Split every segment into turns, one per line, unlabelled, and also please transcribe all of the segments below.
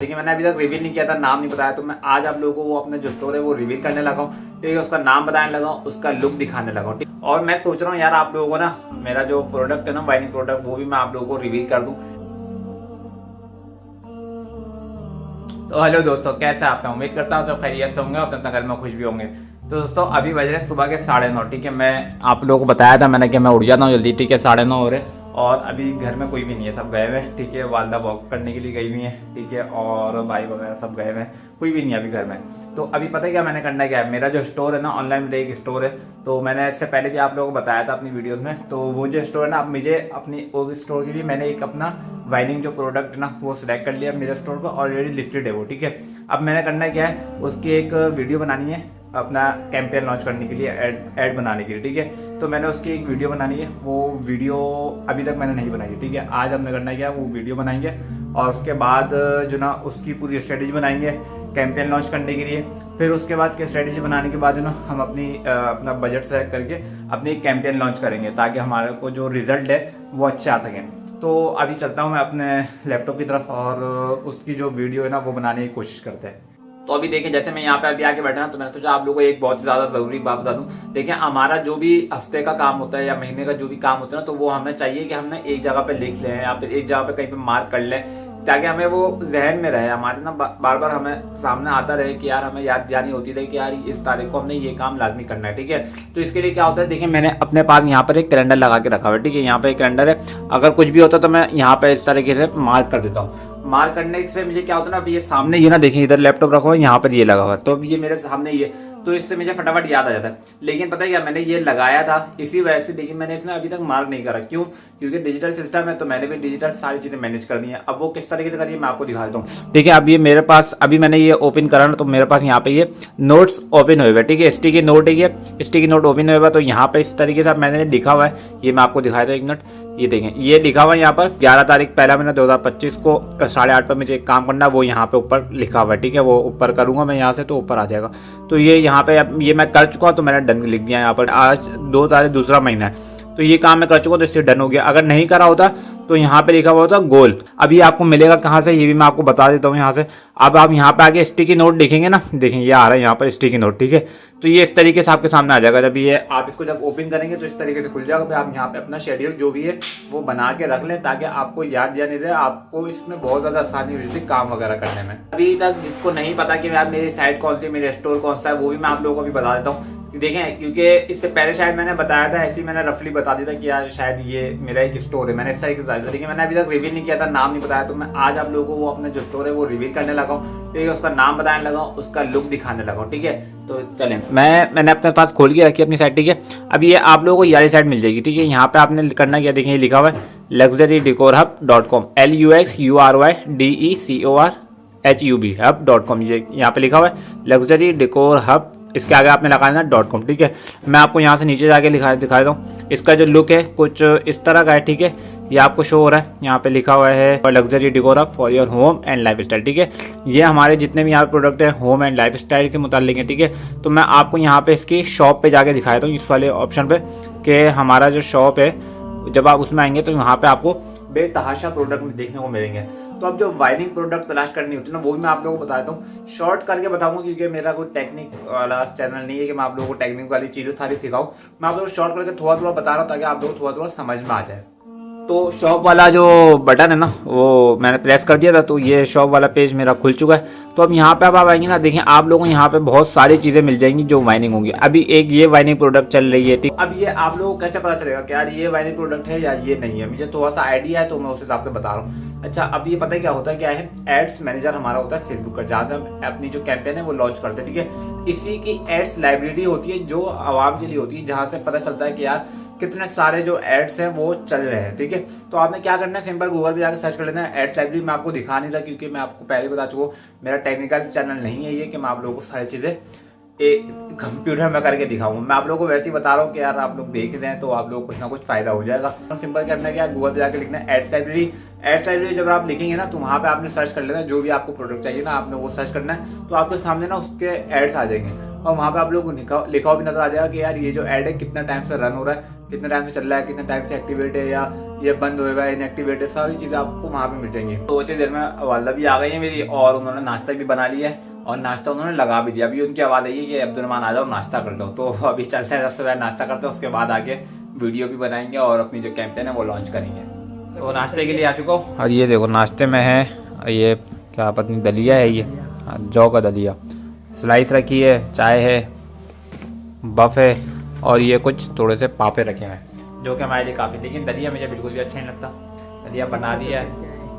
देखिए मैंने अभी तक रिवील नहीं किया था, नाम नहीं बताया, तो मैं आज आप लोगों को वो अपना जो स्टोर है वो रिवील करने लगा हूँ। ठीक है, उसका नाम बताने लगा हूँ, उसका लुक दिखाने लगा हूँ। और मैं सोच रहा हूँ यार आप लोगों को ना मेरा जो प्रोडक्ट है ना वाइनिंग प्रोडक्ट वो भी मैं आप लोगों को रिवील कर दूँ। तो हेलो दोस्तों, कैसे आप सब? उम्मीद करता हूँ सब खैरियत से होंगे और तब तक घर में खुश भी होंगे। तो दोस्तों अभी बज रहे सुबह के 9:30। ठीक है, मैं आप लोगों को बताया था मैंने कि मैं उठ जाता हूँ जल्दी। ठीक है, 9:30 हो रहे और अभी घर में कोई भी नहीं है, सब गए हुए। ठीक है, वालदा वॉक करने के लिए गई हुई है। ठीक है, और भाई वगैरह सब गए हुए, कोई भी नहीं है अभी घर में। तो अभी पता है क्या मैंने करना क्या है, मेरा जो स्टोर है ना ऑनलाइन मेरा एक स्टोर है। तो मैंने इससे पहले भी आप लोगों को बताया था अपनी वीडियोस में। तो वो जो स्टोर है ना, अब मुझे अपनी वो स्टोर के लिए मैंने एक अपना वाइनिंग जो प्रोडक्ट है ना वो सिलेक्ट कर लिया। मेरे स्टोर पर ऑलरेडी लिस्टेड है वो। ठीक है, अब मैंने करना क्या है, उसकी एक वीडियो बनानी है अपना कैंपेन लॉन्च करने के लिए, ऐड बनाने के लिए। ठीक है, तो मैंने उसकी एक वीडियो बनानी है। वो वीडियो अभी तक मैंने नहीं बनाई है। ठीक है, आज हमने करना क्या है, वो वीडियो बनाएंगे और उसके बाद जो ना उसकी पूरी स्ट्रेटेजी बनाएंगे कैंपेन लॉन्च करने के लिए। फिर उसके बाद की स्ट्रेटेजी बनाने के बाद जो ना हम अपना बजट सेलेक्ट करके अपनी एक कैंपेन लॉन्च करेंगे ताकि हमारे को जो रिजल्ट है वो अच्छे आ सकें। तो अभी चलता हूँ मैं अपने लैपटॉप की तरफ और उसकी जो वीडियो है ना वो बनाने की कोशिश करते हैं। तो अभी देखिए जैसे मैं यहाँ पे अभी आके बैठा ना, तो मैंने सोचा आप लोगों को एक बहुत ज्यादा जरूरी बात बता दूं। देखिए हमारा जो भी हफ्ते का काम होता है या महीने का जो भी काम होता है ना, तो वो हमें चाहिए कि हमने एक जगह पे लिख लें या फिर एक जगह पे कहीं पे मार्क कर लें ताकि हमें वो जहन में रहे हमारे ना, बार बार हमें सामने आता रहे कि यार हमें याद दिलानी होती रहे कि यार इस तारीख को हमने ये काम लाजमी करना है। ठीक है, तो इसके लिए क्या होता है, देखिए मैंने अपने पास यहाँ पर एक कैलेंडर लगा के रखा हुआ है। ठीक है, यहाँ पे एक कैलेंडर है, अगर कुछ भी होता तो मैं यहाँ पे इस तरीके से मार्क कर देता हूँ। मार्क करने से मुझे क्या होता है ना, अभी ये सामने ये ना देखिए इधर लैपटॉप रखा हुआ है, यहाँ पर ये लगा हुआ है, तो अब ये मेरे सामने ही है, तो इससे मुझे फटाफट याद आ जाता है। लेकिन पता है क्या, मैंने ये लगाया था इसी वजह से, लेकिन मैंने इसमें अभी तक मार्क नहीं करा। क्यों? क्योंकि डिजिटल सिस्टम है, तो मैंने भी डिजिटल सारी चीजें मैनेज कर दी है। अब वो किस तरीके से करिए मैं आपको दिखा देता हूँ। ठीक है, अब ये मेरे पास अभी मैंने ये ओपन करा ना, तो मेरे पास यहाँ पे ये नोट्स ओपन हुए हुए। ठीक है, स्टिकी नोट है, ये स्टिकी नोट ओपन हुआ है। तो यहाँ पे इस तरीके से मैंने लिखा हुआ है, ये मैं आपको दिखाया था, एक मिनट। ये देखें, ये लिखा हुआ है यहाँ पर 11 तारीख पहला महीना 2025 को 8:30 पर मुझे एक काम करना है, वो यहाँ पे ऊपर लिखा हुआ है। ठीक है, वो ऊपर करूंगा मैं यहाँ से तो ऊपर आ जाएगा। तो ये यहाँ पे ये मैं कर चुका हूँ, तो मैंने डन लिख दिया यहाँ पर। आज 2 तारीख दूसरा महीना है, तो ये काम मैं कर चुका हूँ, तो इससे डन हो गया। अगर नहीं करा होता तो यहाँ पे लिखा हुआ होता गोल। अभी आपको मिलेगा कहाँ से, ये भी मैं आपको बता देता हूँ यहाँ से। अब आप यहाँ पे आगे स्टिकी नोट देखेंगे ना, देखेंगे ये आ रहा है यहाँ पर स्टिकी नोट। ठीक है, तो ये इस तरीके से आपके सामने आ जाएगा। जब ये आप इसको जब ओपन करेंगे तो इस तरीके से खुल जाएगा। तो आप यहाँ पे अपना शेड्यूल जो भी है वो बना के रख लें ताकि आपको याद दिया नहीं रहे, आपको इसमें बहुत ज्यादा आसानी हो जाती है काम वगैरह करने में। अभी तक जिसको नहीं पता कि यार मेरी साइट कौन सी, मेरे स्टोर कौन सा है, वो भी मैं आप लोगों को भी बता देता हूँ। देखें, क्योंकि इससे पहले शायद मैंने बताया था, ऐसे ही मैंने रफली बता दिया था कि यार शायद ये मेरा एक स्टोर है, मैंने इस तरीके से बताया था। लेकिन मैंने अभी तक रिवील नहीं किया था, नाम नहीं बताया, तो मैं आज आप लोगों को वो अपना जो स्टोर है वो रिवील करने लगा हूँ। ठीक है, उसका नाम बताने लगा हूँ, उसका लुक दिखाने लगा हूँ। ठीक है, तो चलें, मैंने अपने पास खोल के रखी अपनी साइट। ठीक है, अब ये आप लोगों को ये वाली साइट मिल जाएगी। ठीक है, यहाँ पे आपने करना क्या, देखिए लिखा हुआ है luxurydecorhub.com, luxurydecorhub, hub.com, ये यहाँ पे लिखा हुआ है लग्जरी डेकोर हब, इसके आगे आपने लगाना है .com। ठीक है, मैं आपको यहाँ से नीचे जाके दिखा देता हूँ। इसका जो लुक है कुछ इस तरह का है। ठीक है, ये आपको शो हो रहा है, यहाँ पे लिखा हुआ है luxury decor hub for your home and life style. ठीक है, ये हमारे जितने भी यहाँ प्रोडक्ट है होम एंड लाइफ स्टाइल के मुतालिक है। ठीक है, तो मैं आपको यहाँ पे इसकी शॉप पे जाके दिखाया हूँ, इस वाले ऑप्शन पे, कि हमारा जो शॉप है जब आप उसमें आएंगे तो यहाँ पे आपको बेतहाशा प्रोडक्ट देखने को मिलेंगे। तो अब जो वाइनिंग प्रोडक्ट तलाश करनी होती है ना, वो भी मैं आप लोगों को बताता हूँ, शॉर्ट करके बताऊंगा, क्योंकि मेरा कोई टेक्निक वाला चैनल नहीं है कि मैं आप लोगों को टेक्निक वाली चीजें सारी सिखाऊं। मैं आप लोगों को शॉर्ट करके थोड़ा थोड़ा बता रहा हूँ ताकि आप लोगों को थोड़ा थोड़ा समझ में आ जाए। तो शॉप वाला जो बटन है ना वो मैंने प्रेस कर दिया था, तो ये शॉप वाला पेज मेरा खुल चुका है। तो अब यहाँ पे अब आप आएंगे ना, देखिए आप लोगों को यहाँ पे बहुत सारी चीजें मिल जाएंगी जो वाइनिंग होंगी। अभी एक ये वाइनिंग प्रोडक्ट चल रही है। ठीक, अब ये आप लोगों को कैसे पता चलेगा कि यार ये वाइनिंग प्रोडक्ट है या ये नहीं है, मुझे थोड़ा सा आइडिया है तो मैं उस हिसाब से बता रहा हूँ। अच्छा, अब ये पता है क्या होता है, क्या है, एड्स मैनेजर हमारा होता है फेसबुक का, जहाँ से हम अपनी जो कैंपेन है वो लॉन्च करते हैं। ठीक है, इसी की एड्स लाइब्रेरी होती है जो आवाम के लिए होती है, जहाँ से पता चलता है कि यार कितने सारे जो एड्स हैं वो चल रहे हैं। ठीक है, तो आपने क्या करना है, सिंपल गूगल पे जाकर सर्च कर लेना है। एड्स लाइब्रेरी मैं आपको दिखा नहीं था क्योंकि मैं आपको पहले बता चुका हूँ, मेरा टेक्निकल चैनल नहीं है ये कि मैं आप लोगों को सारी चीजें एक कंप्यूटर में करके दिखाऊंगा। मैं आप लोगों को वैसे ही बता रहा हूँ कि यार आप लोग देख रहे हैं तो आप लोगों को कुछ ना कुछ फायदा हो जाएगा। सिंपल करना क्या, गूगल पे जाकर लिखना है एड्स लाइब्रेरी। एड्स लाइब्रेरी जब आप लिखेंगे ना तो वहां पे आपने सर्च कर लेना जो भी आपको प्रोडक्ट चाहिए ना, आपने वो सर्च करना है, तो आपके सामने ना उसके एड्स आ जाएंगे और वहां पे आप लोगों को लिखा हुआ भी नजर आ जाएगा कि यार ये जो एड है कितना टाइम से रन हो रहा है, कितने टाइम से चल रहा है, कितने टाइम से एक्टिवेट है, या ये बंद होएगा, इनएक्टिवेटेड, सारी चीज़ें आपको वहाँ पे मिल जाएंगी। तो उतनी देर में वालदा भी आ गई है मेरी और उन्होंने नाश्ता भी बना लिया है और नाश्ता उन्होंने लगा भी दिया। अभी उनकी आवाज़ आई है कि अब्दुलरहमान आ जाओ नाश्ता कर लो। तो अभी चलते हैं, सबसे पहले नाश्ता करते हैं, उसके बाद आगे वीडियो भी बनाएंगे और अपनी जो कैंपेन है वो लॉन्च करेंगे। तो नाश्ते के लिए आ चुका हूँ और ये देखो नाश्ते में है ये क्या पत्नी दलिया है, ये जौ का दलिया, स्लाइस रखी है, चाय है, बफ है और ये कुछ थोड़े से पापे रखे हैं जो कि हमारे लिए काफ़ी। लेकिन दलिया मुझे बिल्कुल भी अच्छा नहीं लगता। दलिया बना दिया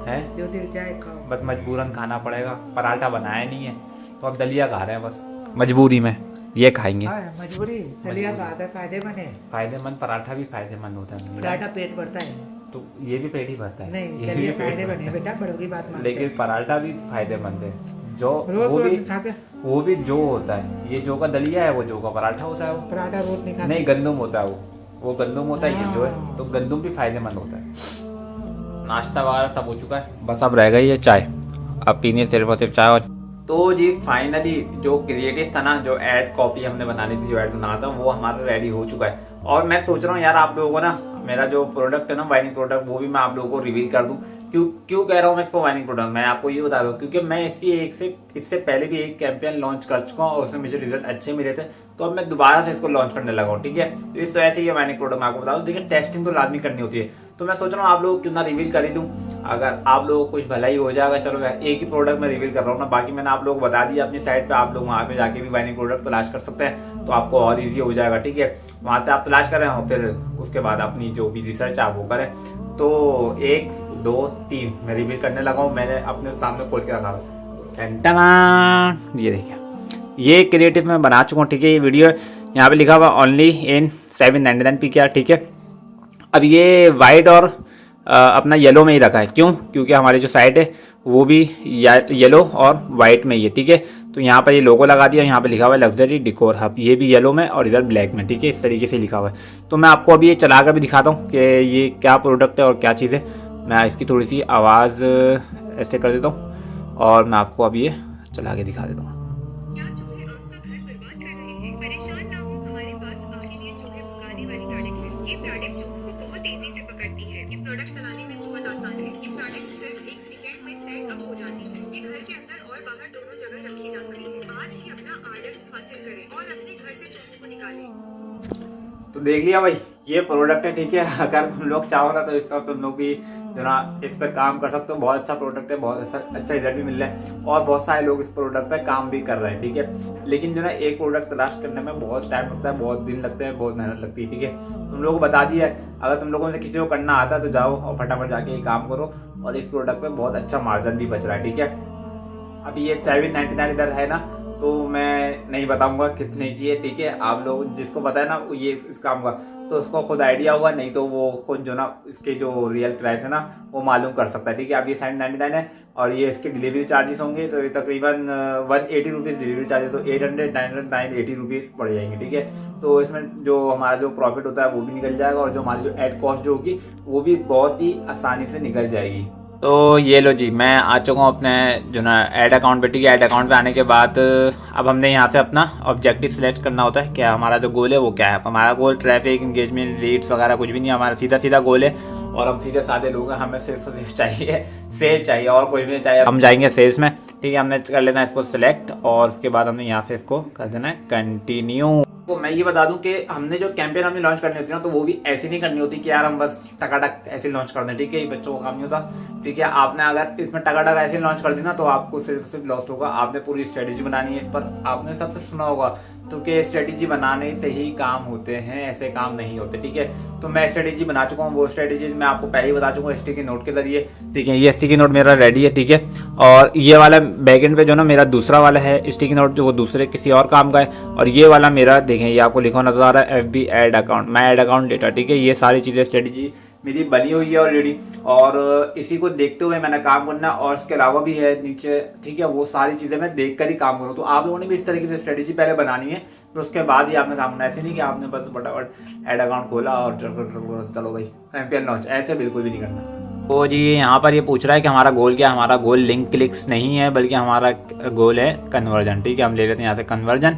है
जो दिल चाहे खाओ,
बस मजबूरन खाना पड़ेगा। पराठा बनाया नहीं है तो अब दलिया खा रहे हैं बस मजबूरी में, ये खाएंगे।
मजबूरी। दलिया खाता है, फायदेमंद है।
फायदेमंद, पराठा भी फायदेमंद होता है।
पराठा पेट भरता है
तो ये भी पेट ही भरता है।
नहीं,
ये
दलिया
भी पेट
फायदेमंद
भरता
है बेटा, बड़ों की बात मानते
लेकिन
हैं।
पराठा भी फायदेमंद है। जो
रोज
वो भी
रोज खाते
वो भी जो होता है, ये जो का दलिया है वो जो का पराठा होता है। वो
पराठा रोज नहीं खाते।
नहीं, गंदुम होता है वो गंदुम होता है, ये जो है तो गंदुम भी फायदेमंद होता है। नाश्ता वगैरह सब हो चुका है, बस अब रह गई ये चाय। अब पीनी सिर्फ और सिर्फ चाय। और तो जी फाइनली जो क्रिएटिव था ना, जो ऐड कॉपी हमने बनानी थी, जो ऐड बनाना था, वो हमारा रेडी हो चुका है। और मैं सोच रहा हूँ यार आप लोगों को ना मेरा जो प्रोडक्ट है ना वाइनिंग प्रोडक्ट, वो भी मैं आप लोगों को रिवील कर दूं। क्यों कह रहा हूँ मैं इसको वाइनिंग प्रोडक्ट, मैं आपको ये बता दूं क्योंकि मैं इससे पहले भी एक कैंपेन लॉन्च कर चुका हूँ और उसमें मुझे रिजल्ट अच्छे मिले थे। तो अब मैं दोबारा से इसको लॉन्च करने लगा हूँ, ठीक है। तो इस वजह से ये वाइनिंग प्रोडक्ट मैं आपको बता दूं। देखिए टेस्टिंग तो लाजमी करनी होती है, तो मैं सोच रहा हूँ आप लोग क्यों ना रिवील कर ही दूं। अगर आप लोगों को कुछ भला ही हो जाएगा, चलो एक ही प्रोडक्ट मैं रिवील कर रहा हूँ ना, बाकी मैंने आप लोगों को बता दिया अपनी साइट पे, आप लोग वहाँ पे जाके भी वाइनिंग प्रोडक्ट तलाश कर सकते हैं, तो आपको और ईजी हो जाएगा, ठीक है। वहाँ से आप तलाश करें और फिर उसके बाद अपनी जो भी रिसर्च आप वो करें। तो 1 2 3 मैं रिवील करने लगा हूँ, मैंने अपने सामने खोल के रखा है। ये देखिए, ये क्रिएटिव मैं बना चुका हूँ, ठीक है। ये वीडियो यहाँ पे लिखा हुआ ओनली इन 799 PKR, ठीक है। अब ये वाइट और अपना येलो में ही रखा है, क्यों? क्योंकि हमारी जो साइट है वो भी येलो और वाइट में ही है, ठीक है। तो यहाँ पर ये लोगो लगा दिया, यहाँ पे लिखा हुआ है लग्जरी डिकोर हब, ये भी येलो में और इधर ब्लैक में, ठीक है। इस तरीके से लिखा हुआ है। तो मैं आपको अभी ये चला कर भी दिखाता हूँ कि ये क्या प्रोडक्ट है और क्या चीज़ है। मैं इसकी थोड़ी सी आवाज़ ऐसे कर देता हूँ और मैं आपको अभी ये चला के दिखा देता हूँ। तो देख लिया भाई, ये प्रोडक्ट है, ठीक है। अगर तुम लोग चाहो ना तो इस वक्त तुम लोग भी जो ना इस पर काम कर सकते हो। बहुत अच्छा प्रोडक्ट है, बहुत अच्छा रिजल्ट भी मिल रहा है और बहुत सारे लोग इस प्रोडक्ट पे काम भी कर रहे हैं, ठीक है। लेकिन जो ना एक प्रोडक्ट तलाश करने में बहुत टाइम लगता है, बहुत दिन लगते हैं, बहुत मेहनत लगती है, ठीक है। तुम लोगों को बता दिया है, अगर तुम लोगों में से किसी को करना आता है तो जाओ और फटाफट जाके ये काम करो। और इस प्रोडक्ट पे बहुत अच्छा मार्जिन भी बच रहा है, ठीक है। अभी ये 799 इधर है ना, तो मैं नहीं बताऊंगा कितने की है, ठीक है। आप लोग जिसको पता है ना ये इस काम का, तो उसको खुद आइडिया होगा, नहीं तो वो खुद जो ना इसके जो रियल प्राइस है ना वो मालूम कर सकता है, ठीक है। अब ये 799 है और ये इसके डिलीवरी चार्जेस होंगे, तो ये तकरीबन 180 रुपीज़ डिलीवरी चार्जेस, तो 800 900 980 रुपीज़ पड़ जाएंगे, ठीक है। तो इसमें जो हमारा जो प्रॉफिट होता है वो भी निकल जाएगा और जो हमारी जो एड कॉस्ट जो होगी वो भी बहुत ही आसानी से निकल जाएगी। तो ये लो जी, मैं आ चुका हूँ अपने जो ना ऐड अकाउंट पे, ठीक है। ऐड अकाउंट पे आने के बाद अब हमने यहाँ से अपना ऑब्जेक्टिव सिलेक्ट करना होता है, क्या हमारा जो गोल है वो क्या है। हमारा गोल ट्रैफिक, एंगेजमेंट, लीड्स वगैरह कुछ भी नहीं, हमारा सीधा गोल है और हम सीधे साधे लोग हैं, हमें सिर्फ चाहिए सेल चाहिए और कुछ भी नहीं चाहिए। हम जाएंगे सेल्स में, ठीक है। हमने कर लेना है इसको सिलेक्ट और उसके बाद हमने यहाँ से इसको कर देना है कंटिन्यू। तो मैं ये बता दूं कि हमने जो कैंपेन हमें लॉन्च करनी होती है ना, तो वो भी ऐसी नहीं करनी होती कि यार हम बस टकाटक ऐसे लॉन्च कर दें, ठीक है। ये बच्चों का काम नहीं होता, ठीक है। आपने अगर इसमें टकाटक ऐसे लॉन्च कर दी ना तो आपको सिर्फ लॉस्ट होगा। आपने पूरी स्ट्रेटेजी बनानी है इस पर। आपने सबसे सुना होगा तो कि स्ट्रेटेजी बनाने से ही काम होते हैं, ऐसे काम नहीं होते, ठीक है। तो मैं स्ट्रेटेजी बना चुका हूँ, वो स्ट्रेटेजी मैं आपको पहले ही बता चुका हूँ स्टिकी नोट के जरिए, ठीक है। ये स्टिकी नोट मेरा रेडी है, ठीक है। और ये वाला बैकएंड पे जो ना मेरा दूसरा वाला है स्टिकी नोट, जो वो दूसरे किसी और काम का है। और ये वाला मेरा देखें, ये आपको लिखा नजर आ रहा है FB एड अकाउंट, मैं एड अकाउंट डेटा, ठीक है। ये सारी चीजें स्ट्रेटेजी मेरी बनी हुई है ऑलरेडी और इसी को देखते हुए मैंने काम करना और इसके अलावा भी है नीचे, ठीक है। वो सारी चीजें मैं देख कर ही काम करूँ। तो आप लोगों ने भी इस तरीके से स्ट्रेटेजी पहले बनानी है, तो उसके बाद ही आपने काम करना। ऐसे नहीं कि आपने बस फटाफट एड अकाउंट खोला और चलो भाई कैंपेन लॉन्च, ऐसे बिल्कुल भी नहीं करना। तो जी यहाँ पर ये पूछ रहा है कि हमारा गोल क्या है। हमारा गोल लिंक क्लिक्स नहीं है, बल्कि हमारा गोल है कन्वर्जन, ठीक है। हम ले लेते हैं यहाँ से कन्वर्जन,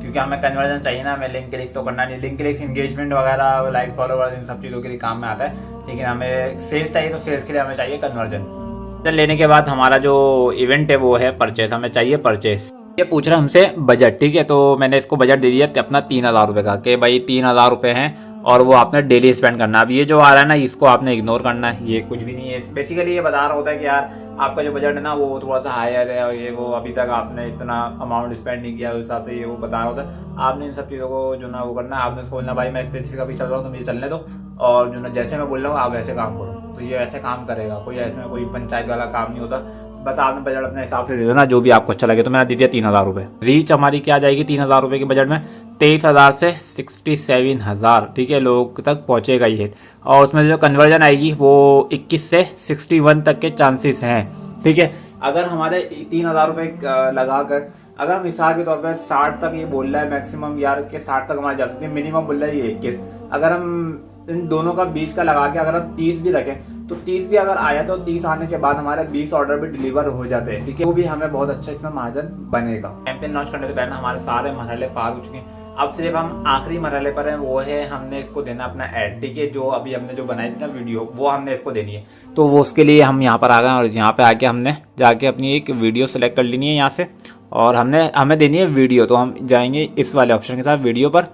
क्योंकि हमें कन्वर्जन चाहिए ना, हमें लिंक क्लिक तो करना नहीं, लिंक क्लिक एंगेजमेंट वगैरह लाइक फॉलोवर्स इन सब चीज़ों के लिए काम में आता है, लेकिन हमें सेल्स चाहिए तो सेल्स के लिए हमें चाहिए कन्वर्जन। लेने के बाद हमारा जो इवेंट है वो है परचेस, हमें चाहिए परचेस। ये पूछ रहा है हमसे बजट, ठीक है, तो मैंने इसको बजट दे दिया अपना 3,000 रुपये का, कि भाई 3,000 रुपये हैं और वो आपने डेली स्पेंड करना। अब ये जो आ रहा है ना इसको आपने इग्नोर करना है, ये कुछ भी नहीं है। बेसिकली ये बता रहा होता है कि यार आपका जो बजट है ना वो थोड़ा सा हायर है और ये वो अभी तक आपने इतना अमाउंट स्पेंड नहीं किया, उस हिसाब से ये वो बता रहा होता है। आपने इन सब चीज़ों को जो ना वो करना है, आपने बोलना भाई मैं स्पेसिफिक अभी चल रहा हूँ तो मुझे चलने दो, और जो ना जैसे मैं बोल रहा हूँ आप वैसे काम करो, तो ये ऐसे काम करेगा। कोई इसमें कोई पंचायत वाला काम नहीं होता, बस आपने बजट अपने हिसाब से दे दो ना, जो भी आपको अच्छा लगे। तो मैंने दे दिया 3,000 रुपये। रीच हमारी क्या जाएगी 3,000 रुपये के बजट में, 23,000 से 67,000, ठीक है, लोग तक पहुंचेगा ये। और उसमें जो कन्वर्जन आएगी वो 21 से 61 तक के चांसेस हैं, ठीक है। अगर हमारे 3,000 रुपये लगा कर अगर हम मिसाल के तौर पर 60 तक ये बोल रहा है मैक्सिमम यार कि 60 तक हमारे जा सकते हैं, मिनिमम बोल रहा है ये 21, अगर हम इन दोनों का बीच का लगा के अगर हम 30 भी रखें तो 30 भी अगर आया तो 30 आने के बाद हमारे 20 ऑर्डर भी डिलीवर हो जाते हैं, ठीक है, वो भी हमें बहुत अच्छा इसमें मार्जिन बनेगा। कैंपेन लॉन्च करने से पहले हमारे सारे मरहले पार हो चुके हैं, अब सिर्फ हम आखिरी मरहले पर हैं, वो है हमने इसको देना अपना ऐड, ठीक है, जो अभी हमने जो बनाई थी ना वीडियो वो हमने इसको देनी है। तो वो उसके लिए हम यहाँ पर आ गए और यहाँ पे आके हमने जाके अपनी एक वीडियो सेलेक्ट कर लेनी है यहाँ से, और हमें देनी है वीडियो। तो हम जाएंगे इस वाले ऑप्शन के साथ वीडियो पर,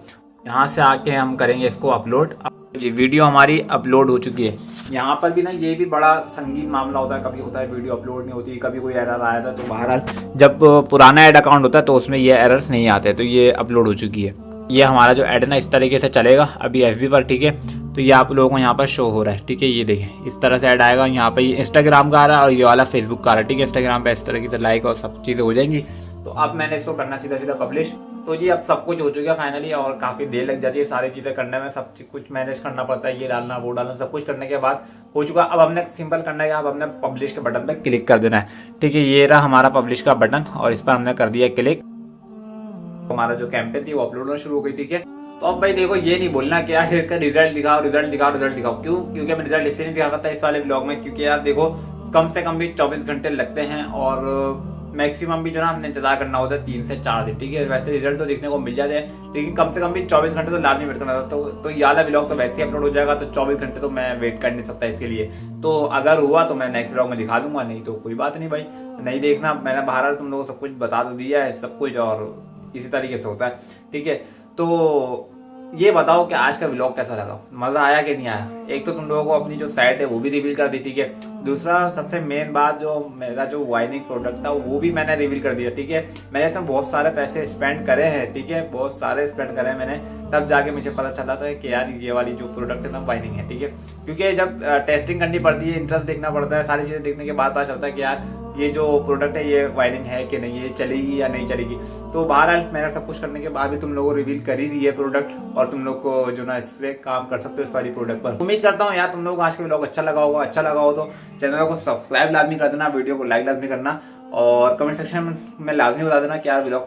यहाँ से आके हम करेंगे इसको अपलोड। जी वीडियो हमारी अपलोड हो चुकी है। यहाँ पर भी ना ये भी बड़ा संगीन मामला होता है, कभी होता है वीडियो अपलोड नहीं होती, कभी कोई एरर आया था। तो बहरहाल जब पुराना ऐड अकाउंट होता है तो उसमें ये एरर्स नहीं आते, तो ये अपलोड हो चुकी है। ये हमारा जो ऐड है ना इस तरीके से चलेगा अभी FB पर, ठीक है, तो ये आप लोगों को यहाँ पर शो हो रहा है, ठीक है, ये देखें इस तरह से ऐड आएगा। यहाँ पर ये इंस्टाग्राम का आ रहा है और ये वाला फेसबुक का आ रहा है, ठीक है। इंस्टाग्राम पे इस तरीके से लाइक और सब चीज़ें हो जाएंगी। तो अब मैंने इसको करना सीधा सीधा पब्लिश। तो जी अब सब कुछ हो चुका है फाइनली, और काफ़ी देर लग जाती है सारी चीज़ें करने में, सब कुछ मैनेज करना पड़ता है, ये डालना वो डालना, सब कुछ करने के बाद हो चुका। अब हमने सिंपल करना है, अब हमने पब्लिश के बटन पे क्लिक कर देना है, ठीक है। ये रहा हमारा पब्लिश का बटन और इस पर हमने कर दिया क्लिक। हमारा जो कैंपेन थी वो अपलोड होना शुरू हो गई, ठीक है। तो अब भाई देखो ये नहीं बोलना कि यार इसका रिजल्ट दिखाओ रिजल्ट दिखाओ रिजल्ट दिखाओ, क्यों? क्योंकि मैं रिजल्ट इसलिए नहीं दिखा सकता इस वाले ब्लॉग में, क्योंकि यार देखो कम से कम भी 24 घंटे लगते हैं और मैक्सिमम भी जो ना हमने इंतजार करना होता है 3 से 4 दिन, ठीक है। वैसे रिजल्ट तो देखने को मिल जाते हैं, लेकिन कम से कम भी 24 घंटे तो लाजमी वेट करना था। तो ये वाला ब्लॉग तो वैसे ही अपलोड हो जाएगा, तो 24 घंटे तो मैं वेट कर नहीं सकता इसके लिए। तो अगर हुआ तो मैं नेक्स्ट ब्लॉग में दिखा दूंगा, नहीं तो कोई बात नहीं भाई, नहीं देखना। मैंने बाहर तुम लोगों को सब कुछ बता तो दिया है सब कुछ, और इसी तरीके से होता है, ठीक है। तो ये बताओ कि आज का व्लॉग कैसा लगा, मजा आया कि नहीं आया? एक तो तुम लोगों को अपनी जो साइट है वो भी रिवील कर दी, ठीक है। दूसरा सबसे मेन बात, जो मेरा जो वाइनिंग प्रोडक्ट था वो भी मैंने रिवील कर दिया, ठीक है। मैंने इसमें बहुत सारे पैसे स्पेंड करे हैं, ठीक है, बहुत सारे स्पेंड करे हैं मैंने, तब जाके मुझे पता चला था कि यार ये वाली जो प्रोडक्ट है ना वाइनिंग है, ठीक है। क्योंकि जब टेस्टिंग करनी पड़ती है, इंटरेस्ट देखना पड़ता है, सारी चीजें देखने के बाद पता चलता है कि यार ये जो प्रोडक्ट है ये वायरिंग है कि नहीं, ये चलेगी या नहीं चलेगी। तो बहरहाल मैंने सब कुछ करने के बाद भी तुम लोगों को रिवील कर ही दी है प्रोडक्ट, और तुम लोग को जो ना इससे काम कर सकते हो इस वाली प्रोडक्ट पर। उम्मीद करता हूँ यार तुम लोगों को आज का व्लॉग अच्छा लगा होगा। अच्छा लगा हो तो चैनल को सब्सक्राइब लाजमी कर देना, वीडियो को लाइक लाजमी करना, और कमेंट सेक्शन में लाजमी बता देना कि यार व्लॉग